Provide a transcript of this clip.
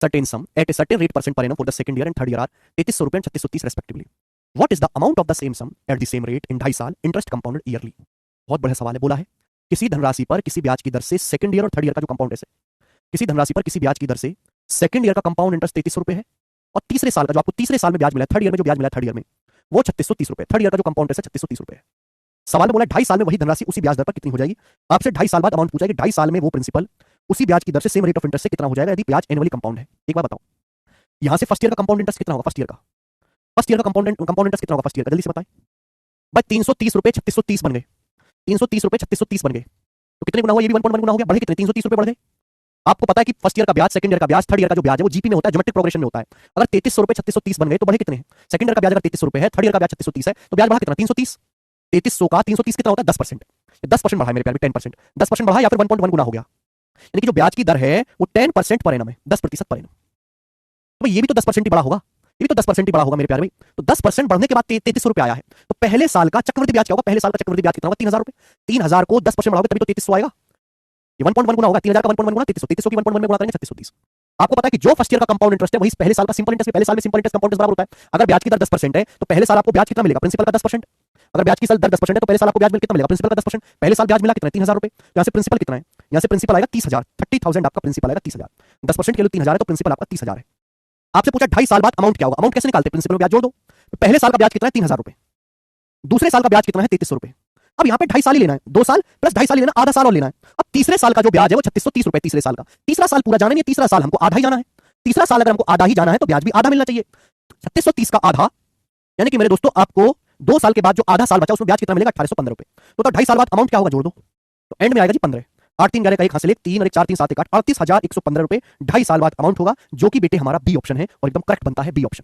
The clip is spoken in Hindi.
certain sum at a certain rate percent per annum for the second year and third year are 3300 रुपए and 3630 respectively. What is the amount of the same sum at the same rate in 2.5 साल interest compounded yearly? बहुत बढ़िया सवाल है। बोला है किसी धनराशि पर किसी ब्याज की दर से सेकंड ईयर और थर्ड ईयर का जो कंपाउंड है, किसी धनराशि पर किसी ब्याज की दर से सेकंड ईयर का कंपाउंड इंटरेस्ट 3300 रुपए है और तीसरे साल का जो आपको तीसरे साल में ब्याज मिला है, थर्ड ईयर में जो ब्याज मिला है थर्ड ईयर में, वो 3630 रुपए। थर्ड ईयर का जो कंपाउंड इंटरेस्ट है 3630 रुपए है। सवाल में बोला 2.5 साल में वही धनराशि उसी ब्याज दर पर कितनी हो जाएगी। आपसे 2.5 साल बाद अमाउंट पूछा है कि 2.5 साल में वो प्रिंसिपल उसी ब्याज की दर से सेम रेट ऑफ इंटरेस्ट से कितना हो जाएगा यदि ब्याज एनुअली कंपाउंड है। एक बार बताओ, यहां से फर्स्ट ईयर का कंपाउंड इंटरेस्ट कितना होगा? फर्स्ट ईयर का कंपाउंड इंटरेस्ट कितना होगा फर्स्ट ईयर का? जल्दी से बताएं भाई। 330 रुपए 3630 बन गए, 330 रुपए 3630 बन गए, तो कितने गुना हुआ? ये भी 1.1 गुना हो गया। बढ़े कितने? 330 रुपए बढ़ गए। आपको पता है कि फर्स्ट ईयर का ब्याज, सेकंड ईयर का ब्याज, थर्ड ईयर का जो ब्याज है वो जीपी में होता है, ज्योमेट्रिक प्रोग्रेशन में होता है। अगर 3300 रुपए 3630 बन गए तो बढ़े कितने? सेकंड ईयर का ब्याज अगर 3300 रुपए है, थर्ड ईयर का ब्याज 3630 है, तो ब्याज बढ़ा कितना? 330। 3300 का 330 कितना होता है? 10%। 10% बढ़ा है मेरे प्यारे, 10%। 10% बढ़ा या फिर 1.1 गुना हो गया। यानी कि जो ब्याज की दर है वो 10% पर एनम है, 10% पर एनम। तो ये भी तो 10% ही बढ़ा होगा, ये भी तो 10% ही बढ़ा होगा मेरे प्यारे भाई। तो 10% बढ़ने के बाद 3300 रुपए आया है, तो पहले साल का चक्रवृद्धि ब्याज क्या होगा? पहले साल का चक्रवृद्धि ब्याज कितना होगा? 3000 रुपए। 3000 को 10% बढ़ाओगे तभी तो 3300 आएगा। ये 1.1 गुना होगा। 3000 का 1.1 गुना 3300, 3300 की 1.1 में गुणा करेंगे 3630। आपको पता है कि जो फर्स्ट ईयर का कंपाउंड इंटरेस्ट है वही पहले साल का सिंपल इंटरेस्ट, पहले साल में सिंपल इंटरेस्ट कंपाउंड इंटरेस्ट बराबर होता है। अगर ब्याज की दर 10% है तो पहले साल आपको ब्याज कितना मिलेगा? प्रिंसिपल का 10%। अगर ब्याज की दर 10% है तो पहले साल आपको ब्याज कितना मिलेगा? प्रिंसिपल का 10%। पहले साल ब्याज मिला कितना? 3000 रुपए। यहां से प्रिंसिपल कितना है? यहां से प्रिंसिपल आएगा 30000, 30,000 आपका प्रिंसिपल आएगा 30000। 10% के लिए 3000 है तो प्रिंसिपल आपका 30000 है। आपसे पूछा 2.5 साल बाद अमाउंट क्या होगा? अमाउंट कैसे निकालते हैं? प्रिंसिपल में ब्याज जोड़ दो। तो पहले साल का ब्याज कितना है? 3000 रुपए। दूसरे साल का ब्याज कितना है? 3300 रुपए। अब यहाँ पे 2.5 साल ही लेना है, 2 साल प्लस 2.5 साल ही लेना, आधा साल और लेना है। अब तीसरे साल का जो ब्याज है वो 3630 रुपए तीसरे साल का। तीसरा साल पूरा जाना नहीं है, तीसरा साल हमको आधा ही जाना है। तीसरा साल अगर हमको आधा ही जाना है तो ब्याज भी आधा मिलना चाहिए। 3630 का आधा, यानी कि मेरे दोस्तों आपको 2 साल के बाद जो आधा साल बचा उसमें ब्याज कितना मिलेगा? 1815 रुपए। तो 2.5 साल बाद अमाउंट क्या होगा? जोड़ दो, तो एंड में आएगा जी 15। 8 3 11 का 1 हाथ से ले, 3 और 1 4 3 7 1 8, 38,115 रुपए 2.5 साल बाद अमाउंट होगा, जो कि बेटे हमारा बी ऑप्शन है और एकदम करेक्ट बनता है बी ऑप्शन।